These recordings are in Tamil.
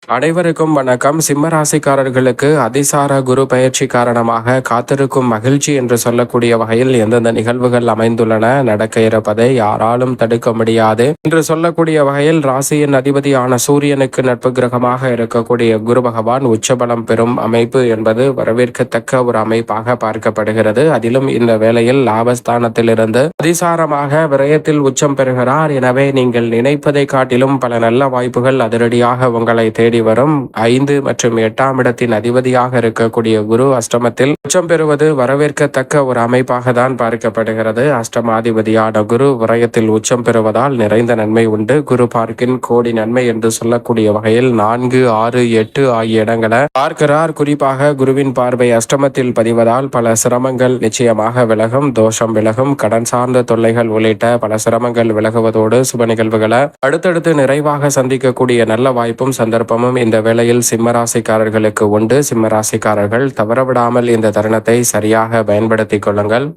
அனைவருக்கும் வணக்கம். சிம்ம ராசிக்காரர்களுக்கு அதிசார குரு பயிற்சி காரணமாக காத்திருக்கும் மகிழ்ச்சி என்று சொல்லக்கூடிய வகையில் எந்தெந்த நிகழ்வுகள் அமைந்துள்ளன, நடக்க இருப்பதை யாராலும் தடுக்க முடியாது என்று சொல்லக்கூடிய வகையில் ராசியின் அதிபதியான சூரியனுக்கு நட்பு கிரகமாக இருக்கக்கூடிய குரு பகவான் உச்சபலம் பெறும் அமைப்பு என்பது வரவேற்கத்தக்க ஒரு அமைப்பாக பார்க்கப்படுகிறது. அதிலும் இந்த வேளையில் லாபஸ்தானத்திலிருந்து அதிசாரமாக விரயத்தில் உச்சம் பெறுகிறார். எனவே நீங்கள் நினைப்பதை காட்டிலும் பல நல்ல வாய்ப்புகள் அதிரடியாக உங்களை தேடி வரும். 5 மற்றும் 8ஆம் இடத்தின் அதிபதியாக இருக்கக்கூடிய குரு அஷ்டமத்தில் உச்சம் பெறுவது வரவேற்கத்தக்க ஒரு அமைப்பாக தான் பார்க்கப்படுகிறது. அஷ்டமாதிபதியான குரு விரயத்தில் உச்சம் பெறுவதால் நிறைந்த நன்மை உண்டு. குரு பார்க்கின் கோடி நன்மை என்று சொல்லக்கூடிய வகையில் 4, 6, 8 ஆகிய இடங்களை பார்க்கிறார். குறிப்பாக குருவின் பார்வை அஷ்டமத்தில் பதிவதால் பல சிரமங்கள் நிச்சயமாக விலகும், தோஷம் விலகும், கடன் சார்ந்த தொல்லைகள் உள்ளிட்ட பல சிரமங்கள் விலகுவதோடு சுப நிகழ்வுகளை அடுத்தடுத்து நிறைவாக சந்திக்கக்கூடிய நல்ல வாய்ப்பும் சந்தர்ப்பமும் இந்த வேளையில் சிம்மராசிக்காரர்களுக்கு உண்டு. சிம்மராசிக்காரர்கள் தவறவிடாமல் இந்த தருணத்தை சரியாக பயன்படுத்திக் கொள்ளுங்கள்.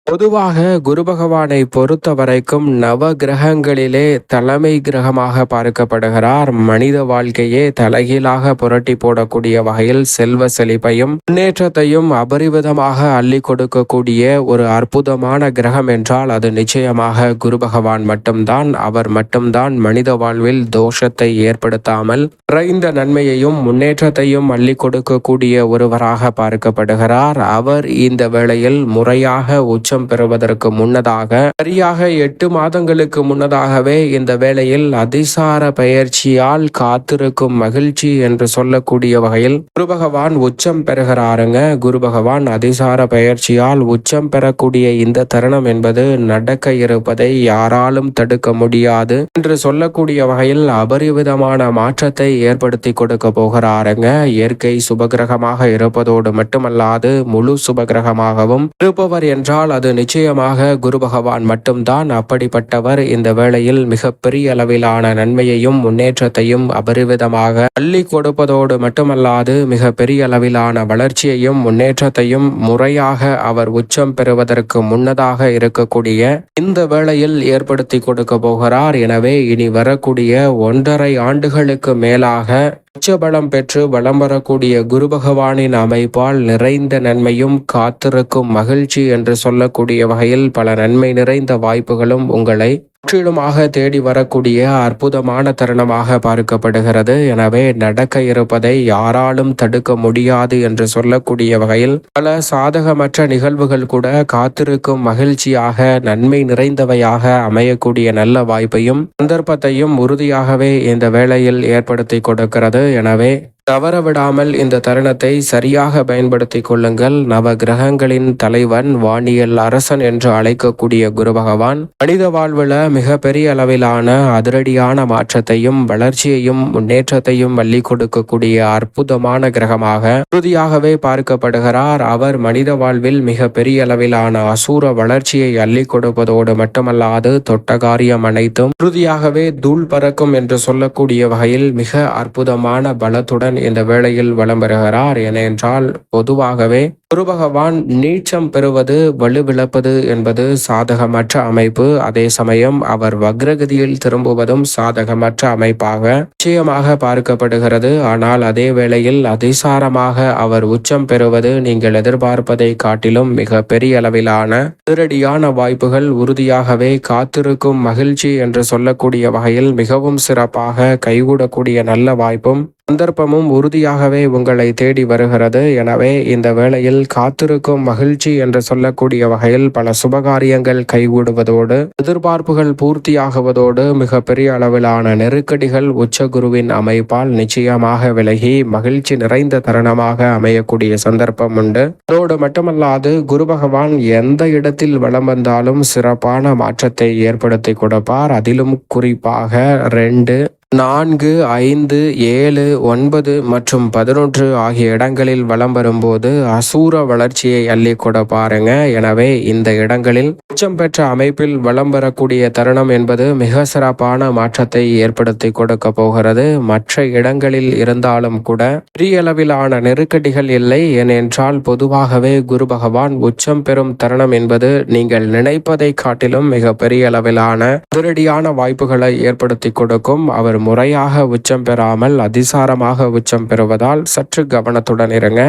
பொதுவாக குரு பகவானை பொறுத்த வரைக்கும் நவ கிரகங்களிலே தலைமை கிரகமாக பார்க்கப்படுகிறார். மனித வாழ்க்கையே தலைகீழாக புரட்டி போடக்கூடிய வகையில் செல்வ செழிப்பையும் முன்னேற்றத்தையும் அபரிவிதமாக அள்ளி கொடுக்கக்கூடிய ஒரு அற்புதமான கிரகம் என்றால் அது நிச்சயமாக குரு பகவான் மட்டும்தான். அவர் மட்டும்தான் மனித வாழ்வில் தோஷத்தை ஏற்படுத்தாமல் நிறைந்த நன்மையையும் முன்னேற்றத்தையும் அள்ளி கொடுக்கக்கூடிய ஒருவராக பார்க்கப்படுகிறார். அவர் இந்த வேளையில் முறையாக உச்சம் பெறுவதற்கு முன்னதாக சரியாக 8 மாதங்களுக்கு முன்னதாகவே இந்த வேளையில் அதிசார பயிற்சியால் காத்திருக்கும் மகிழ்ச்சி என்று சொல்லக்கூடிய வகையில் குரு பகவான் உச்சம் பெறுகிறாருங்க. குரு பகவான் அதிசார பயிற்சியால் உச்சம் பெறக்கூடிய இந்த தருணம் என்பது நடக்க இருப்பதை யாராலும் தடுக்க முடியாது என்று சொல்லக்கூடிய வகையில் அபரிவிதமான மாற்றத்தை ஏற்படுத்தி கொடுக்க போகிறாருங்க. இயற்கை சுபகிரகமாக இருப்பதோடு மட்டுமல்லாது முழு சுபகிரகமாகவும் இருப்பவர் என்றால் அது நிச்சயமாக குரு பகவான் மட்டும்தான். அப்படிப்பட்டவர் இந்த வேளையில் மிகப்பெரிய அளவிலான நன்மையையும் முன்னேற்றத்தையும் அபரிவிதமாக அள்ளி கொடுப்பதோடு மட்டுமல்லாது மிக பெரிய அளவிலான வளர்ச்சியையும் முன்னேற்றத்தையும் முறையாக அவர் உச்சம் பெறுவதற்கு முன்னதாக இருக்கக்கூடிய இந்த வேளையில் ஏற்படுத்தி கொடுக்க போகிறார். எனவே இனி வரக்கூடிய 1.5 ஆண்டுகளுக்கு மேலாக உச்சபலம் பெற்று வலம் வரக்கூடிய குரு பகவானின் அமைப்பால் நிறைந்த நன்மையும் காத்திருக்கும் மகிழ்ச்சி என்று சொல்லக்கூடிய வகையில் பல நன்மை நிறைந்த வாய்ப்புகளும் உங்களை முற்றிலுமாக தேடி வரக்கூடிய அற்புதமான தருணமாக பார்க்கப்படுகிறது. எனவே நடக்க இருப்பதை யாராலும் தடுக்க முடியாது என்று சொல்லக்கூடிய வகையில் பல சாதகமற்ற நிகழ்வுகள் கூட காத்திருக்கும் மகிழ்ச்சியாக நன்மை நிறைந்தவையாக அமையக்கூடிய நல்ல வாய்ப்பையும் சந்தர்ப்பத்தையும் உறுதியாகவே இந்த வேளையில் ஏற்படுத்தி கொடுக்கிறது. எனவே தவறவிடாமல் இந்த தருணத்தை சரியாக பயன்படுத்தி கொள்ளுங்கள். நவ கிரகங்களின் தலைவன், வானியல் அரசன் என்று அழைக்கக்கூடிய குரு பகவான் மனித வாழ்வில் மிக பெரிய அளவிலான அதிரடியான மாற்றத்தையும் வளர்ச்சியையும் முன்னேற்றத்தையும் அள்ளி கொடுக்கக்கூடிய அற்புதமான கிரகமாக உறுதியாகவே பார்க்கப்படுகிறார். அவர் மனித வாழ்வில் மிக பெரிய அளவிலான அசூர வளர்ச்சியை அள்ளி கொடுப்பதோடு மட்டுமல்லாது தொட்ட காரியம் அனைத்தும் உறுதியாகவே தூள் பறக்கும் என்று சொல்லக்கூடிய வகையில் மிக அற்புதமான பலத்துடன் இந்த வேளையில் வலம் பெறுகிறார். ஏனென்றால் பொதுவாகவே குரு பகவான் நீச்சம் பெறுவது வலுவிழப்பது என்பது சாதகமற்ற அமைப்பு. அதே சமயம் அவர் வக்ரகதியில் திரும்புவதும் சாதகமற்ற அமைப்பாக நிச்சயமாக பார்க்கப்படுகிறது. ஆனால் அதே வேளையில் அதிசாரமாக அவர் உச்சம் பெறுவது நீங்கள் எதிர்பார்ப்பதை காட்டிலும் மிக பெரிய அளவிலான அதிரடியான வாய்ப்புகள் உறுதியாகவே காத்திருக்கும் மகிழ்ச்சி என்று சொல்லக்கூடிய வகையில் மிகவும் சிறப்பாக கைகூடக்கூடிய நல்ல வாய்ப்பும் சந்தர்ப்பமும் உறுதியாகவே உங்களை தேடி வருகிறது. எனவே இந்த வேளையில் காத்திருக்கும் மகிழ்ச்சி என்று சொல்லக்கூடிய வகையில் பல சுபகாரியங்கள் கைகூடுவதோடு எதிர்பார்ப்புகள் பூர்த்தியாகுவதோடு மிக பெரிய அளவிலான நெருக்கடிகள் உச்சகுருவின் அமைப்பால் நிச்சயமாக விலகி மகிழ்ச்சி நிறைந்த தருணமாக அமையக்கூடிய சந்தர்ப்பம் உண்டு. அதோடு மட்டுமல்லாது குரு பகவான் எந்த இடத்தில் வலம் வந்தாலும் சிறப்பான மாற்றத்தை ஏற்படுத்தி கொடுப்பார். அதிலும் குறிப்பாக 2, 4, 5, 7, 9 மற்றும் 11 ஆகிய இடங்களில் வலம் வரும்போது அசூர வளர்ச்சியை அள்ளி கொடுப்பாருங்க. எனவே இந்த இடங்களில் உச்சம் பெற்ற அமைப்பில் வலம் வரக்கூடிய தருணம் என்பது மிக சிறப்பான மாற்றத்தை ஏற்படுத்தி கொடுக்க போகிறது. மற்ற இடங்களில் இருந்தாலும் கூட பெரிய அளவிலான நெருக்கடிகள் இல்லை. ஏனென்றால் பொதுவாகவே குரு பகவான் உச்சம் பெறும் தருணம் என்பது நீங்கள் நினைப்பதை காட்டிலும் மிக பெரிய அளவிலான அதிரடியான வாய்ப்புகளை ஏற்படுத்தி கொடுக்கும். அவர் அவர் முறையாக உச்சம் பெறாமல் அதிசாரமாக உச்சம் பெறுவதால் சற்று கவனத்துடன் இருங்க.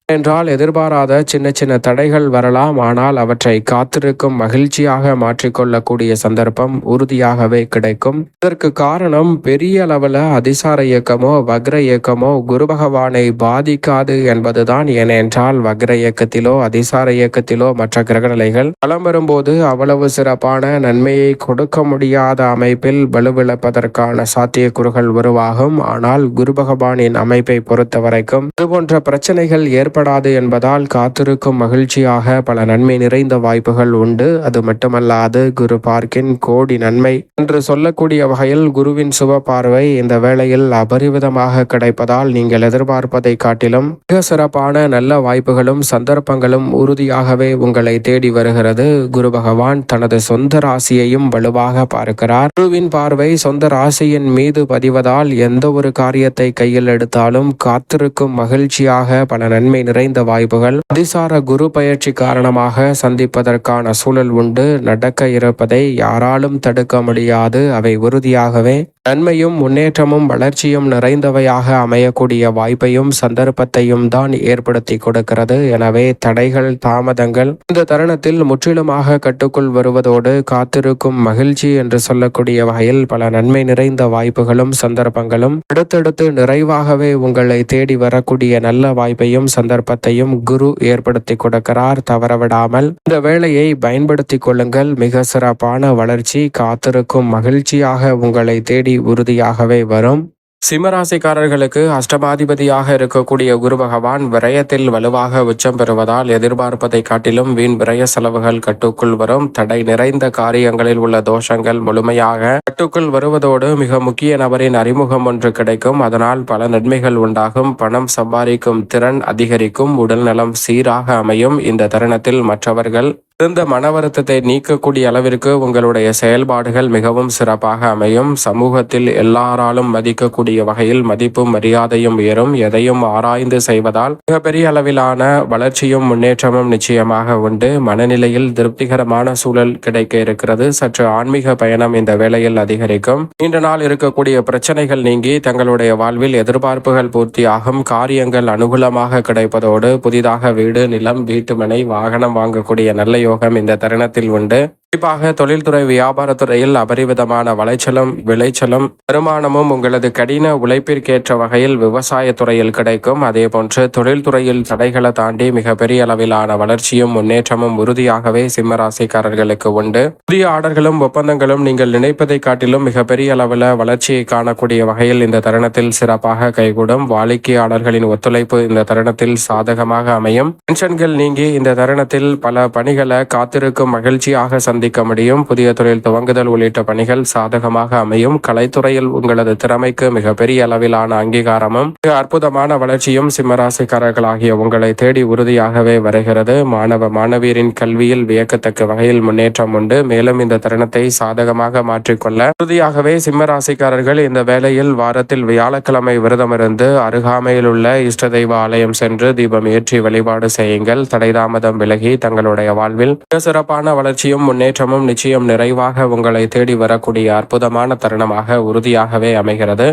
என்றால் எதிர்பாராத சின்ன சின்ன தடைகள் வரலாம், ஆனால் அவற்றை காத்திருக்கும் மகிழ்ச்சியாக மாற்றிக்கொள்ளக்கூடிய சந்தர்ப்பம் உறுதியாகவே கிடைக்கும். இதற்கு காரணம் பெரிய அளவில் அதிசார இயக்கமோ வக்ர இயக்கமோ குரு பகவானை பாதிக்காது என்பதுதான். ஏனென்றால் வக்ர இயக்கத்திலோ அதிசார இயக்கத்திலோ மற்ற கிரகநிலைகள் பலம் வரும்போது அவ்வளவு சிறப்பான நன்மையை கொடுக்க முடியாத அமைப்பில் வலுவிழப்பதற்கான சாத்தியக்கூறுகள் உருவாகும். ஆனால் குரு பகவானின் அமைப்பை பொறுத்த வரைக்கும் இதுபோன்ற பிரச்சனைகள் ஏற்படாது என்பதால் காத்திருக்கும் மகிழ்ச்சியாக பல நன்மை நிறைந்த வாய்ப்புகள் உண்டு. அது மட்டுமல்லாது குரு பார்க்கின் கோடி நன்மை என்று சொல்லக்கூடிய வகையில் குருவின் சுப பார்வை இந்த வேளையில் அபரிவிதமாக கிடைப்பதால் நீங்கள் எதிர்பார்ப்பதை காட்டிலும் மிக சிறப்பான நல்ல வாய்ப்புகளும் சந்தர்ப்பங்களும் உறுதியாகவே உங்களை தேடி வருகிறது. குரு பகவான் தனது சொந்த ராசியையும் வலுவாக பார்க்கிறார். குருவின் பார்வை சொந்த ராசியின் மீது பதிவதால் எந்த ஒரு காரியத்தை கையில் எடுத்தாலும் காத்திருக்கும் மகிழ்ச்சியாக பல நன்மை நிறைந்த வாய்ப்புகள் அதிசார குரு பயிற்சி காரணமாக சந்திப்பதற்கான சூழல் உண்டு. நடக்க இருப்பதை யாராலும் தடுக்க முடியாது. அவை உறுதியாகவே நன்மையும் முன்னேற்றமும் வளர்ச்சியும் நிறைந்தவையாக அமையக்கூடிய வாய்ப்பையும் சந்தர்ப்பத்தையும் தான் ஏற்படுத்தி கொடுக்கிறது. எனவே தடைகள் தாமதங்கள் இந்த தருணத்தில் முற்றிலுமாக கட்டுக்குள் வருவதோடு காத்திருக்கும் மகிழ்ச்சி என்று சொல்லக்கூடிய வகையில் பல நன்மை நிறைந்த வாய்ப்புகளும் சந்தர்ப்பங்களும் அடுத்தடுத்து நிறைவாகவே உங்களை தேடி வரக்கூடிய நல்ல வாய்ப்பையும் சந்தர்ப்பத்தையும் குரு ஏற்படுத்தி கொடுக்கிறார். தவறவிடாமல் இந்த வேளையை பயன்படுத்தி கொள்ளுங்கள். மிக சிறப்பான வளர்ச்சி காத்திருக்கும் மகிழ்ச்சியாக உங்களை தேடி உறுதியாகவே வரும். சிம்மராசிக்காரர்களுக்கு அஷ்டமாதிபதியாக இருக்கக்கூடிய குரு பகவான் விரயத்தில் வலுவாக உச்சம் பெறுவதால் எதிர்பார்ப்பதை காட்டிலும் வீண் விரய செலவுகள் கட்டுக்குள் வரும். தடை நிறைந்த காரியங்களில் உள்ள தோஷங்கள் முழுமையாக கட்டுக்குள் வருவதோடு மிக முக்கிய நபரின் அறிமுகம் ஒன்று கிடைக்கும். அதனால் பல நன்மைகள் உண்டாகும். பணம் சம்பாதிக்கும் திறன் அதிகரிக்கும். உடல் நலம் சீராக அமையும். இந்த தருணத்தில் மற்றவர்கள் இருந்த மன வருத்தத்தை நீக்கக்கூடிய அளவிற்கு உங்களுடைய செயல்பாடுகள் மிகவும் சிறப்பாக அமையும். சமூகத்தில் எல்லாராலும் மதிக்கக்கூடிய வகையில் மதிப்பும் மரியாதையும் உயரும். எதையும் ஆராய்ந்து செய்வதால் மிகப்பெரிய அளவிலான வளர்ச்சியும் முன்னேற்றமும் நிச்சயமாக உண்டு. மனநிலையில் திருப்திகரமான சூழல் கிடைக்க இருக்கிறது. சற்று ஆன்மீக பயணம் இந்த வேளையில் அதிகரிக்கும். நீண்ட நாள் இருக்கக்கூடிய பிரச்சனைகள் நீங்கி தங்களுடைய வாழ்வில் எதிர்பார்ப்புகள் பூர்த்தியாகும். காரியங்கள் அனுகூலமாக கிடைப்பதோடு புதிதாக வீடு, நிலம், வீட்டுமனை, வாகனம் வாங்கக்கூடிய நல்ல யோகம் இந்த தருணத்தில் உண்டு. குறிப்பாக தொழில்துறை வியாபாரத்துறையில் அபரிவிதமான விளைச்சலும் வருமானமும் உங்களது கடின உழைப்பிற்கேற்ற வகையில் விவசாய துறையில் கிடைக்கும். அதே போன்று தொழில்துறையில் தடைகளை தாண்டி மிகப்பெரிய அளவிலான வளர்ச்சியும் முன்னேற்றமும் உறுதியாகவே சிம்மராசிக்காரர்களுக்கு உண்டு. புதிய ஆர்டர்களும் ஒப்பந்தங்களும் நீங்கள் நினைப்பதை காட்டிலும் மிகப்பெரிய அளவில் வளர்ச்சியை காணக்கூடிய வகையில் இந்த தருணத்தில் சிறப்பாக கைகூடும். வாடிக்கையாளர்களின் ஒத்துழைப்பு இந்த தருணத்தில் சாதகமாக அமையும். டென்ஷன்கள் நீங்கி இந்த தருணத்தில் பல பணிகளை காத்திருக்கும் மகிழ்ச்சியாக சந்திக்க முடியும். புதிய தொழில் துவங்குதல் உள்ளிட்ட பணிகள் சாதகமாக அமையும். கலைத்துறையில் உங்களது திறமைக்கு மிகப்பெரிய அளவிலான அங்கீகாரமும் மிக அற்புதமான வளர்ச்சியும் சிம்மராசிக்காரர்களாகிய உங்களை தேடி உறுதியாகவே வருகிறது. மாணவ மாணவியரின் கல்வியில் வியக்கத்தக்க வகையில் முன்னேற்றம் உண்டு. மேலும் இந்த தருணத்தை சாதகமாக மாற்றிக்கொள்ள உறுதியாகவே சிம்மராசிக்காரர்கள் இந்த வேளையில் வாரத்தில் வியாழக்கிழமை விரதமிருந்து அருகாமையில் உள்ள இஷ்ட தெய்வ ஆலயம் சென்று தீபம் ஏற்றி வழிபாடு செய்யுங்கள். தடைதாமதம் விலகி தங்களுடைய வாழ்வில் சிறப்பான வளர்ச்சியும் முன்னேற்றமும் நிச்சயம் நிறைவாக உங்களை தேடி வரக்கூடிய அற்புதமான தருணமாக உறுதியாகவே அமைகிறது.